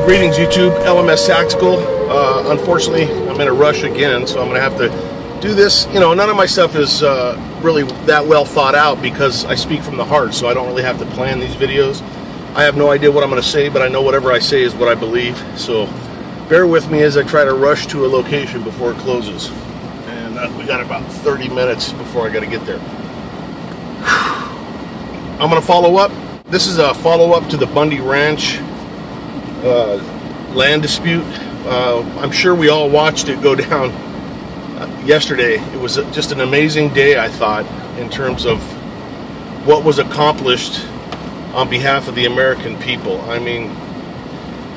Greetings YouTube, LMS Tactical. Unfortunately, I'm in a rush again, so I'm going to have to do this. You know, none of my stuff is really that well thought out because I speak from the heart, so I don't really have to plan these videos. I have no idea what I'm going to say, but I know whatever I say is what I believe. So bear with me as I try to rush to a location before it closes. And we got about 30 minutes before I got to get there. I'm going to follow up. This is a follow-up to the Bundy Ranch land dispute. I'm sure we all watched it go down yesterday. It was just an amazing day, I thought, in terms of what was accomplished on behalf of the American people. I mean,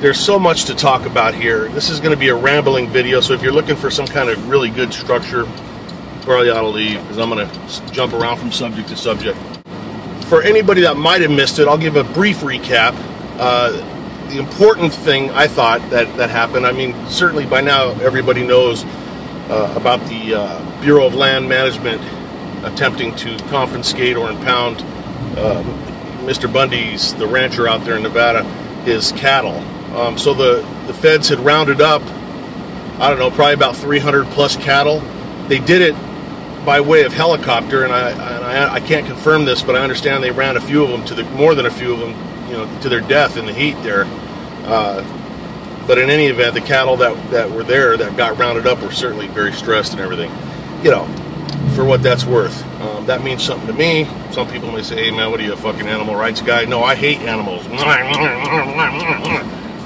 there's so much to talk about here. This is going to be a rambling video, so if you're looking for some kind of really good structure, probably ought to leave, because I'm going to jump around from subject to subject. For anybody that might have missed it, I'll give a brief recap. The important thing I thought that happened, I mean, certainly by now everybody knows about the Bureau of Land Management attempting to confiscate or impound Mr. Bundy's, the rancher out there in Nevada, his cattle. So the feds had rounded up, I don't know, probably about 300 plus cattle. They did it by way of helicopter, and I can't confirm this, but I understand they ran a few of them to more than a few of them, you know, to their death in the heat there. But in any event, the cattle that were there that got rounded up were certainly very stressed and everything. You know, for what that's worth. That means something to me. Some people may say, hey man, what are you, a fucking animal rights guy? No, I hate animals.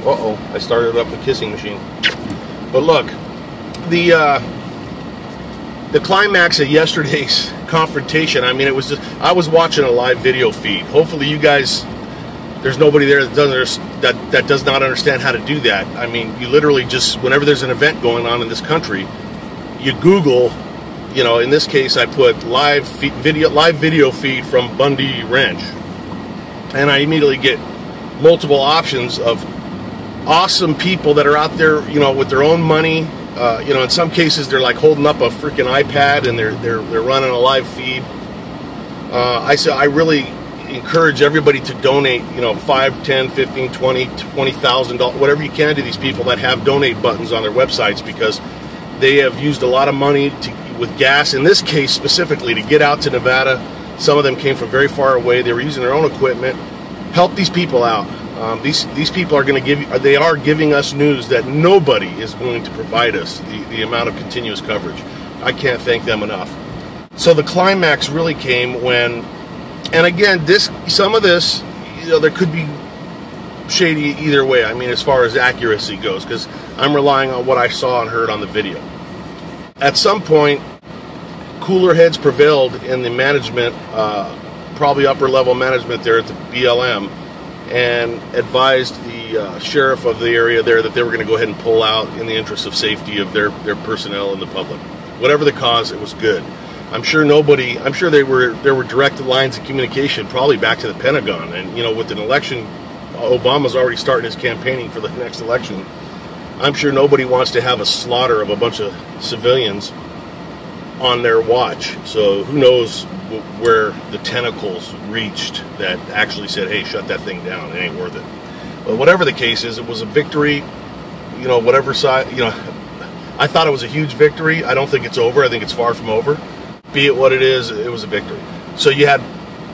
Uh-oh, I started up the kissing machine. But look, the climax of yesterday's confrontation, I mean, it was just, I was watching a live video feed. Hopefully you guys, there's nobody there that does not understand how to do that. I mean, you literally just, whenever there's an event going on in this country, you Google, you know, in this case I put live video feed from Bundy Ranch, and I immediately get multiple options of awesome people that are out there, you know, with their own money. You know, in some cases they're like holding up a freaking iPad and they're running a live feed. I really encourage everybody to donate, you know, $5, $10, $15, $20, $20,000, whatever you can to these people that have donate buttons on their websites, because they have used a lot of money with gas, in this case specifically, to get out to Nevada. Some of them came from very far away. They were using their own equipment. Help these people out. These people are going to they are giving us news that nobody is going to provide us the amount of continuous coverage. I can't thank them enough. So the climax really came when, and again, some of this, you know, there could be shady either way. I mean, as far as accuracy goes, because I'm relying on what I saw and heard on the video. At some point, cooler heads prevailed in the management, probably upper level management there at the BLM, and advised the sheriff of the area there that they were going to go ahead and pull out in the interest of safety of their personnel and the public. Whatever the cause, it was good. I'm sure there were direct lines of communication probably back to the Pentagon, and you know, with an election, Obama's already starting his campaigning for the next election. I'm sure nobody wants to have a slaughter of a bunch of civilians on their watch. So who knows where the tentacles reached that actually said, hey, shut that thing down, it ain't worth it. But whatever the case is, it was a victory, you know, whatever side, you know, I thought it was a huge victory. I don't think it's over. I think it's far from over. Be it what it is, it was a victory. So you had,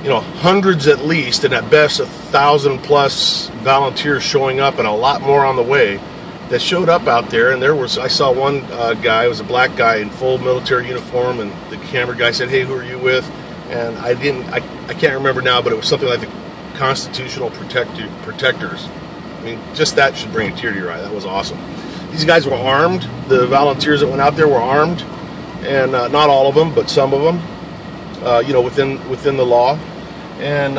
you know, hundreds at least, and at best 1,000 plus volunteers showing up, and a lot more on the way, that showed up out there. And I saw one guy, it was a black guy in full military uniform, and the camera guy said, hey, who are you with? And I can't remember now, but it was something like the Constitutional Protectors. I mean, just that should bring a tear to your eye. That was awesome. These guys were armed. The volunteers that went out there were armed, and not all of them, but some of them, you know, within the law. And,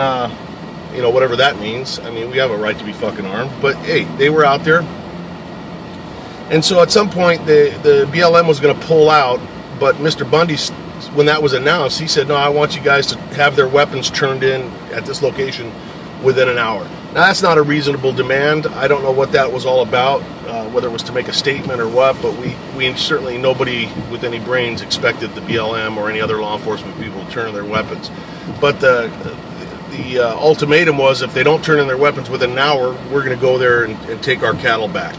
you know, whatever that means. I mean, we have a right to be fucking armed, but hey, they were out there. And so at some point, the BLM was going to pull out, but Mr. Bundy, when that was announced, he said, no, I want you guys to have their weapons turned in at this location within an hour. Now, that's not a reasonable demand. I don't know what that was all about, whether it was to make a statement or what, but we certainly, nobody with any brains expected the BLM or any other law enforcement people to turn their weapons. But ultimatum was, if they don't turn in their weapons within an hour, we're going to go there and take our cattle back.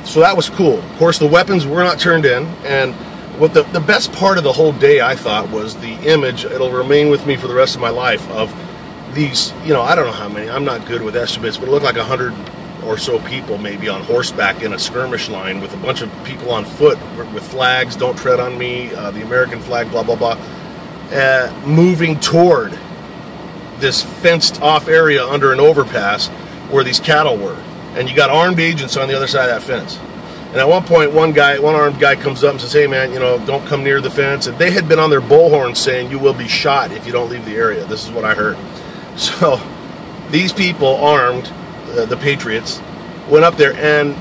So that was cool. Of course, the weapons were not turned in, and what the best part of the whole day, I thought, was the image. It'll remain with me for the rest of my life, of these, I don't know how many, I'm not good with estimates, but it looked like 100 or so people maybe on horseback in a skirmish line, with a bunch of people on foot with flags, "Don't tread on me," the American flag, blah, blah, blah, moving toward this fenced off area under an overpass where these cattle were. And you got armed agents on the other side of that fence. And at one point, one armed guy comes up and says, "Hey man, don't come near the fence." And they had been on their bullhorn saying, "You will be shot if you don't leave the area." This is what I heard. So these people, armed, the Patriots, went up there, and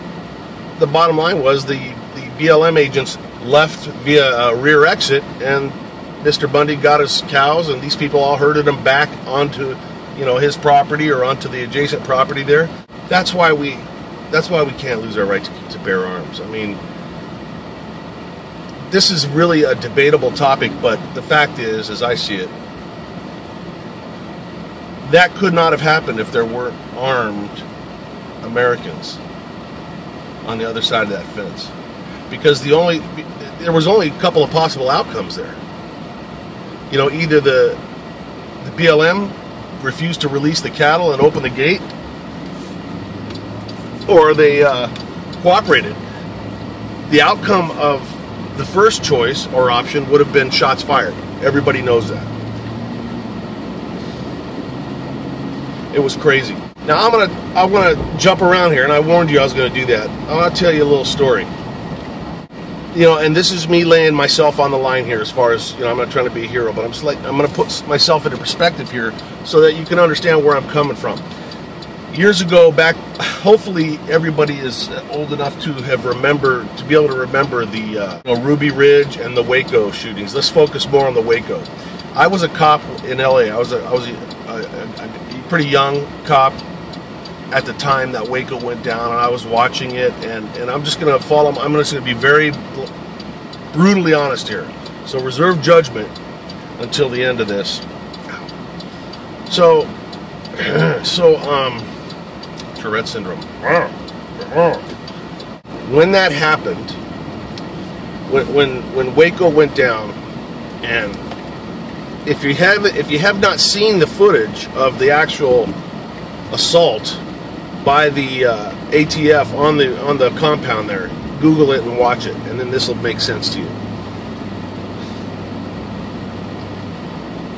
the bottom line was the BLM agents left via a rear exit, and Mr. Bundy got his cows, and these people all herded them back onto, his property or onto the adjacent property there. That's why we can't lose our right to bear arms. I mean, this is really a debatable topic, but the fact is, as I see it, that could not have happened if there weren't armed Americans on the other side of that fence. Because there was only a couple of possible outcomes there. Either the BLM refused to release the cattle and open the gate, or they cooperated. The outcome of the first choice or option would have been shots fired. Everybody knows that. It was crazy. Now I'm gonna jump around here, and I warned you I was gonna do that. I'm gonna tell you a little story. And this is me laying myself on the line here, as far as, I'm not trying to be a hero, but I'm going to put myself into perspective here so that you can understand where I'm coming from. Years ago, back, hopefully everybody is old enough to be able to remember the Ruby Ridge and the Waco shootings. Let's focus more on the Waco. I was a cop in LA. I was a pretty young cop at the time that Waco went down, and I was watching it, and I'm just going to I'm just going to be very brutally honest here. So reserve judgment until the end of this. So Tourette syndrome. When that happened, when Waco went down, and if you have not seen the footage of the actual assault by the ATF on the compound there, Google it and watch it, and then this will make sense to you.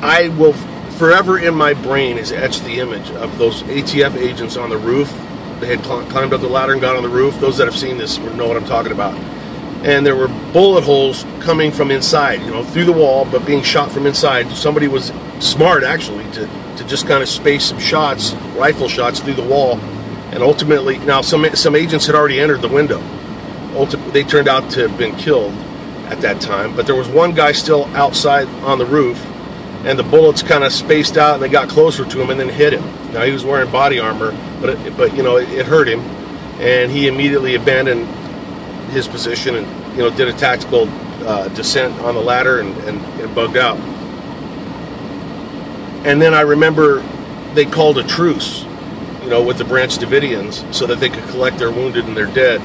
I will forever, in my brain, is etched the image of those ATF agents on the roof. They had climbed up the ladder and got on the roof. Those that have seen this know what I'm talking about. And there were bullet holes coming from inside, through the wall, but being shot from inside. Somebody was smart, actually, to just kind of space some shots, rifle shots, through the wall. And ultimately, now some agents had already entered the window. They turned out to have been killed at that time. But there was one guy still outside on the roof, and the bullets kind of spaced out, and they got closer to him and then hit him. Now, he was wearing body armor, but it hurt him, and he immediately abandoned his position and did a tactical descent on the ladder and bugged out. And then I remember they called a truce, with the Branch Davidians, so that they could collect their wounded and their dead,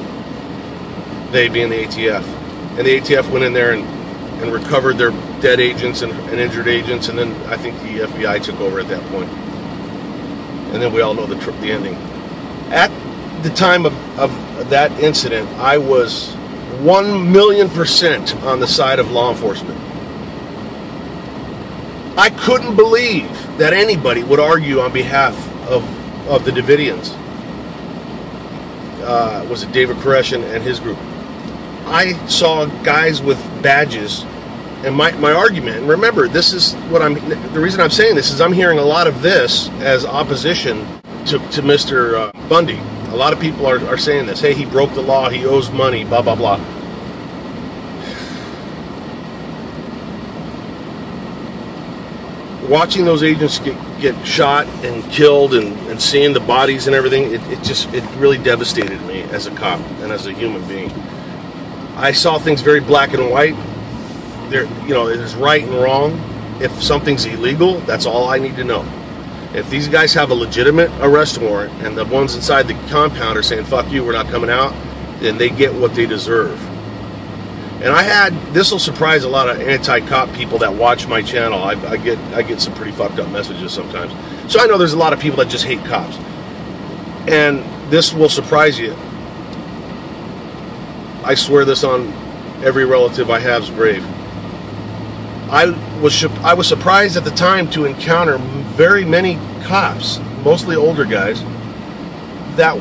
they being the ATF. And the ATF went in there and recovered their dead agents and injured agents, and then I think the FBI took over at that point. And then we all know the ending. At the time of that incident, I was 1,000,000% on the side of law enforcement. I couldn't believe that anybody would argue on behalf of the Davidians. Was it David Koresh and his group? I saw guys with badges, and my argument, and remember, this is the reason I'm saying this is I'm hearing a lot of this as opposition to Mr. Bundy. A lot of people are saying this. Hey, he broke the law, he owes money, blah, blah, blah. Watching those agents get shot and killed and seeing the bodies and everything, it really devastated me as a cop and as a human being. I saw things very black and white. There's right and wrong. If something's illegal, that's all I need to know. If these guys have a legitimate arrest warrant and the ones inside the compound are saying, fuck you, we're not coming out, then they get what they deserve. And this will surprise a lot of anti-cop people that watch my channel. I get some pretty fucked up messages sometimes. So I know there's a lot of people that just hate cops. And this will surprise you. I swear this on every relative I have's grave. I was surprised at the time to encounter very many cops, mostly older guys, that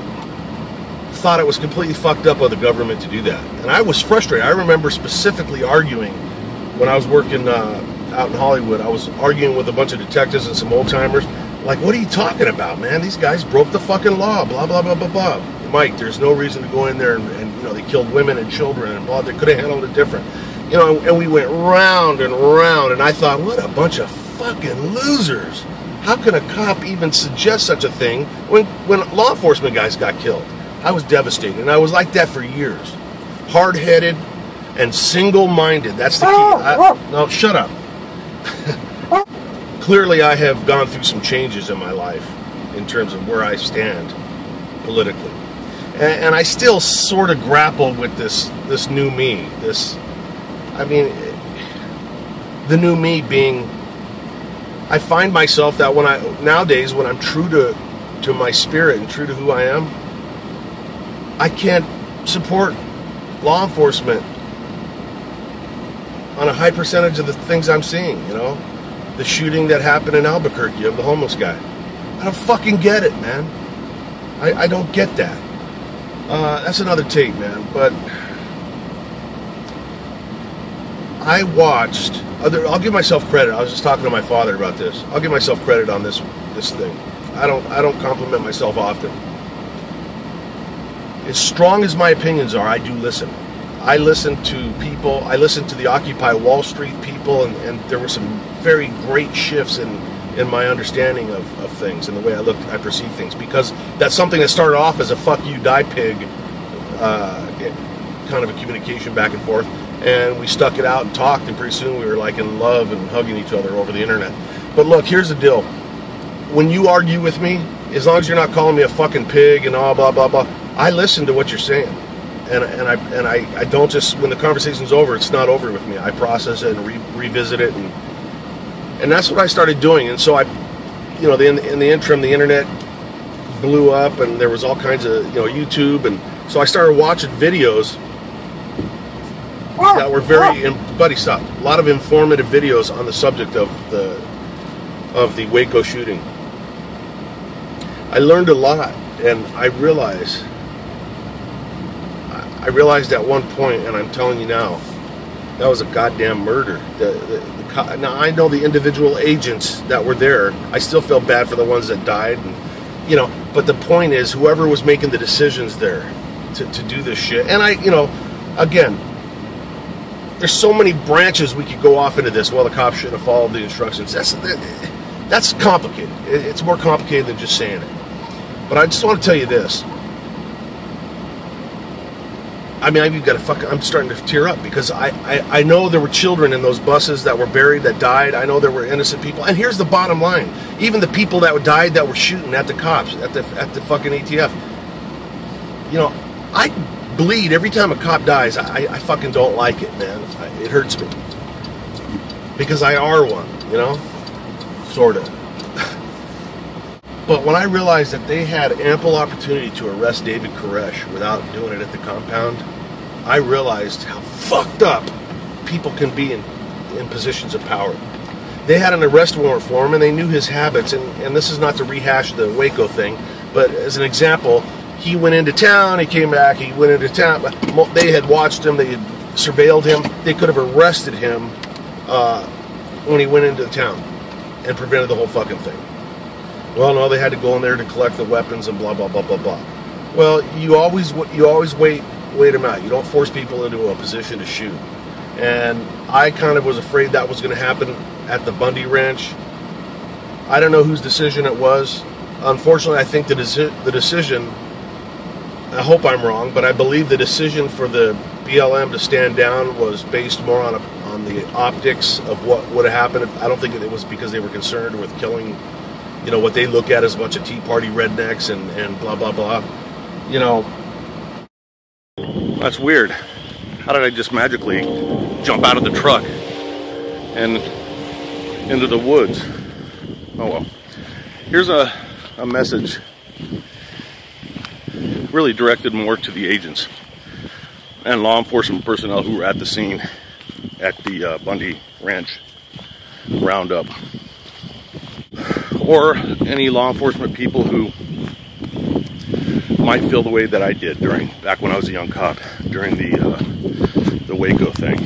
thought it was completely fucked up of the government to do that. And I was frustrated. I remember specifically arguing when I was working out in Hollywood. I was arguing with a bunch of detectives and some old timers. Like, what are you talking about, man? These guys broke the fucking law, blah, blah, blah, blah, blah. Mike, there's no reason to go in there and you know, they killed women and children and blah. They could have handled it different. You know, and we went round and round, and I thought, what a bunch of fucking losers. How can a cop even suggest such a thing when law enforcement guys got killed? I was devastated, and I was like that for years. Hard-headed and single-minded. That's the key. No, shut up. Clearly, I have gone through some changes in my life in terms of where I stand politically. And I still sort of grapple with this new me. The new me being, I find myself that nowadays when I'm true to my spirit and true to who I am, I can't support law enforcement on a high percentage of the things I'm seeing, you know? The shooting that happened in Albuquerque of the homeless guy. I don't fucking get it, man. I don't get that. That's another take, man. But I watched, I'll give myself credit. I was just talking to my father about this. I'll give myself credit on this thing. I don't compliment myself often. As strong as my opinions are, I do listen. I listen to people. I listen to the Occupy Wall Street people, and there were some very great shifts in my understanding of things and the way I perceive things, because that's something that started off as a fuck you, die pig kind of a communication back and forth, and we stuck it out and talked, and pretty soon we were like in love and hugging each other over the internet. But look, here's the deal. When you argue with me, as long as you're not calling me a fucking pig and all blah blah blah, I listen to what you're saying, and I don't just, when the conversation's over, it's not over with me. I process it and revisit it, and that's what I started doing. And so in the interim, the internet blew up, and there was all kinds of, YouTube, and so I started watching videos that were buddy, stop. A lot of informative videos on the subject of the Waco shooting. I learned a lot, and I realized at one point, and I'm telling you now, that was a goddamn murder. Now, I know the individual agents that were there. I still feel bad for the ones that died, and, but the point is, whoever was making the decisions there to do this shit, and again, there's so many branches we could go off into this. Well, the cops should have followed the instructions. That's complicated. It's more complicated than just saying it. But I just want to tell you this. I mean, I'm starting to tear up, because I know there were children in those buses that were buried, that died. I know there were innocent people. And here's the bottom line. Even the people that died that were shooting at the cops, at the fucking ATF. I bleed every time a cop dies. I fucking don't like it, man. It hurts me. Because I are one, sort of. But when I realized that they had ample opportunity to arrest David Koresh without doing it at the compound, I realized how fucked up people can be in positions of power. They had an arrest warrant for him, and they knew his habits, and this is not to rehash the Waco thing, but as an example, he went into town, he came back, he went into town, they had watched him, they had surveilled him, they could have arrested him when he went into the town and prevented the whole fucking thing. Well, no, they had to go in there to collect the weapons and blah, blah, blah, blah, blah. Well, you always wait them out. You don't force people into a position to shoot. And I kind of was afraid that was going to happen at the Bundy Ranch. I don't know whose decision it was. Unfortunately, I think the decision, I hope I'm wrong, but I believe the decision for the BLM to stand down was based more on the optics of what would have happened. I don't think it was because they were concerned with killing you know, what they look at as a bunch of Tea Party rednecks and blah, blah, blah. You know, that's weird. How did I just magically jump out of the truck and into the woods? Oh well. Here's a message really directed more to the agents and law enforcement personnel who were at the scene at the Bundy Ranch roundup, or any law enforcement people who might feel the way that I did back when I was a young cop during the Waco thing.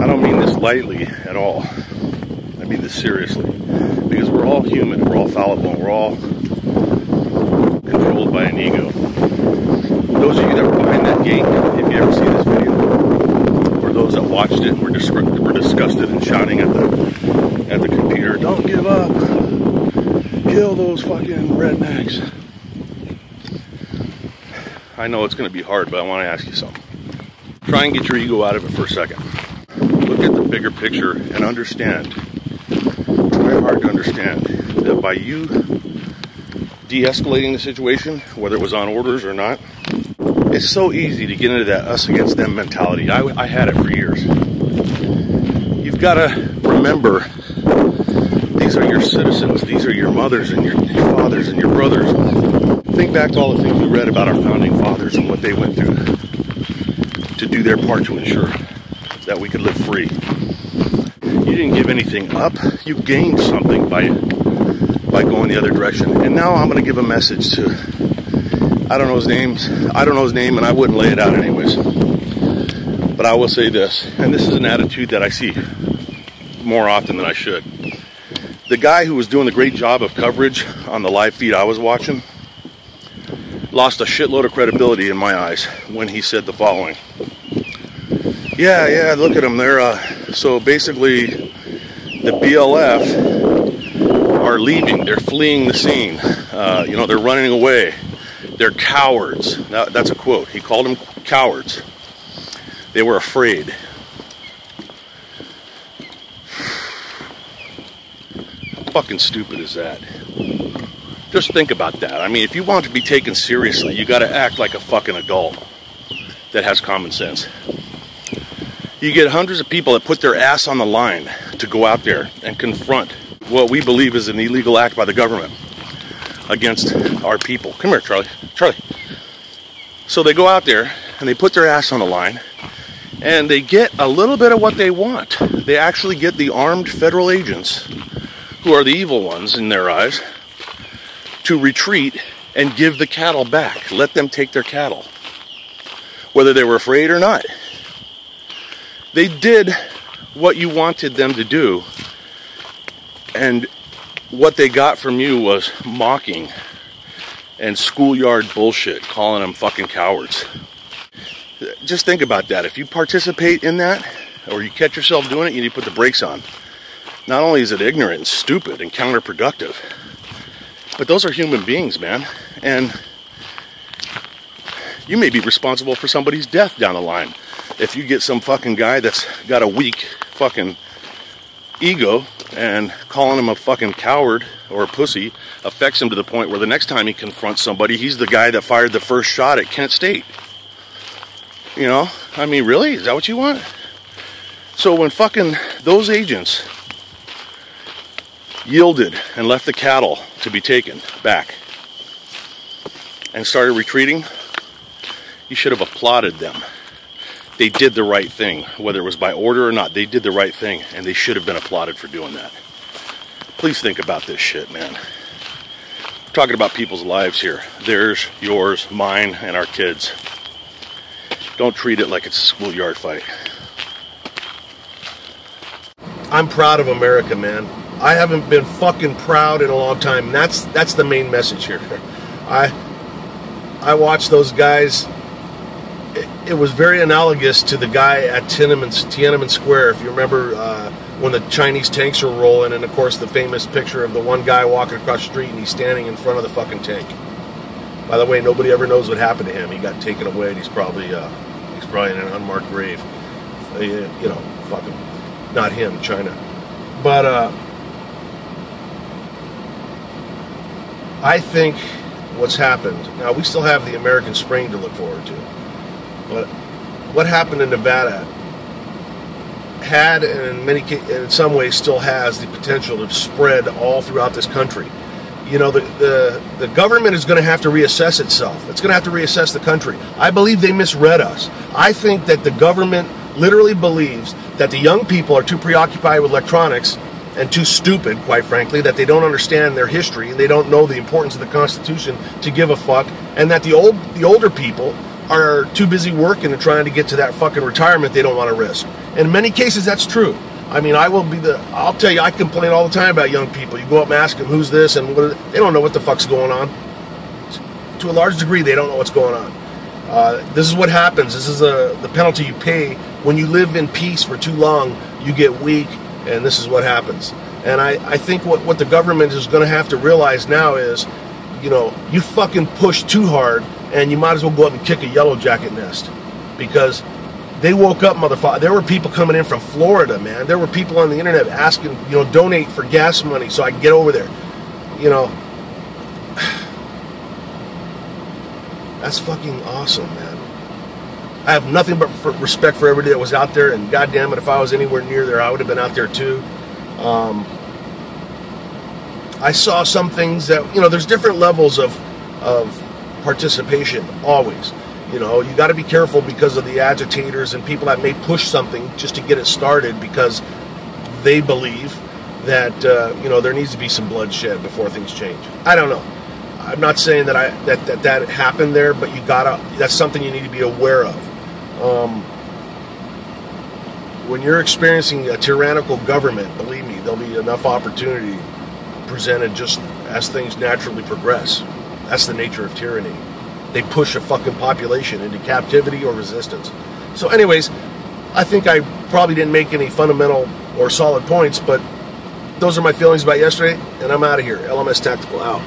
I don't mean this lightly at all. I mean this seriously, because we're all human, we're all fallible, we're all controlled by an ego. Those of you that were behind that gate, if you ever see this video, or those that watched it and were disgusted and shouting at the computer, "Don't give up, kill those fucking rednecks." I know it's going to be hard, but I want to ask you something. Try and get your ego out of it for a second. Look at the bigger picture and understand. It's very hard to understand that by you de-escalating the situation, whether it was on orders or not, it's so easy to get into that us against them mentality. I had it for years. You've got to remember, these are your citizens, these are your mothers and your fathers and your brothers. Think back to all the things we read about our founding fathers and what they went through to do their part to ensure that we could live free. You didn't give anything up, you gained something by going the other direction. And now I'm going to give a message to, I don't know his name, and I wouldn't lay it out anyways. But I will say this, and this is an attitude that I see more often than I should. The guy who was doing the great job of coverage on the live feed I was watching lost a shitload of credibility in my eyes when he said the following. Yeah, look at them. They're, so basically the BLF are leaving. They're fleeing the scene. You know, they're running away. They're cowards. That's a quote. He called them cowards. They were afraid. How fucking stupid is that? Just think about that. I mean, if you want to be taken seriously, you got to act like a fucking adult that has common sense. You get hundreds of people that put their ass on the line to go out there and confront what we believe is an illegal act by the government against our people. Come here, Charlie. So they go out there and they put their ass on the line and they get a little bit of what they want. They actually get the armed federal agents, who are the evil ones in their eyes, to retreat and give the cattle back. Let them take their cattle, whether they were afraid or not. They did what you wanted them to do, and what they got from you was mocking and schoolyard bullshit, calling them fucking cowards. Just think about that. If you participate in that, or you catch yourself doing it, you need to put the brakes on. Not only is it ignorant and stupid and counterproductive, but those are human beings, man. And you may be responsible for somebody's death down the line if you get some fucking guy that's got a weak fucking ego, and calling him a fucking coward or a pussy affects him to the point where the next time he confronts somebody, he's the guy that fired the first shot at Kent State. You know? I mean, really? Is that what you want? So when fucking those agents yielded and left the cattle to be taken back and started retreating, you should have applauded them. They did the right thing, whether it was by order or not. They did the right thing, and they should have been applauded for doing that. Please think about this shit, man. We're talking about people's lives here. Theirs, yours, mine, and our kids. Don't treat it like it's a schoolyard fight. I'm proud of America, man. I haven't been fucking proud in a long time. That's the main message here. I watched those guys. It was very analogous to the guy at Tiananmen Square. If you remember when the Chinese tanks were rolling, and of course the famous picture of the one guy walking across the street and he's standing in front of the fucking tank. By the way, nobody ever knows what happened to him. He got taken away, and he's probably in an unmarked grave. You know, fuck him. Not him, China. But I think what's happened, now we still have the American Spring to look forward to, but what happened in Nevada had, and in some ways still has, the potential to spread all throughout this country. You know, the government is going to have to reassess itself. It's going to have to reassess the country. I believe they misread us. I think that the government literally believes that the young people are too preoccupied with electronics and too stupid, quite frankly, that they don't understand their history and they don't know the importance of the Constitution to give a fuck, and that the older people are too busy working and trying to get to that fucking retirement they don't want to risk. And in many cases, that's true. I mean, I'll tell you, I complain all the time about young people. You go up and ask them who's this and they don't know what the fuck's going on. To a large degree, they don't know what's going on. This is what happens. This is the penalty you pay when you live in peace for too long. You get weak, and this is what happens. And I think what the government is going to have to realize now is, you know, you fucking push too hard, and you might as well go up and kick a yellow jacket nest, because they woke up, motherfucker. There were people coming in from Florida, man. There were people on the internet asking, you know, donate for gas money so I can get over there. You know, that's fucking awesome, man. I have nothing but respect for everybody that was out there, and goddamn it, if I was anywhere near there, I would have been out there too. I saw some things that, you know, there's different levels of participation, always. You know, you got to be careful because of the agitators and people that may push something just to get it started because they believe that, you know, there needs to be some bloodshed before things change. I don't know. I'm not saying that that happened there, but that's something you need to be aware of. When you're experiencing a tyrannical government, believe me, there'll be enough opportunity presented just as things naturally progress. That's the nature of tyranny. They push a fucking population into captivity or resistance. So anyways, I think I probably didn't make any fundamental or solid points, but those are my feelings about yesterday, and I'm out of here. LMS Tactical out.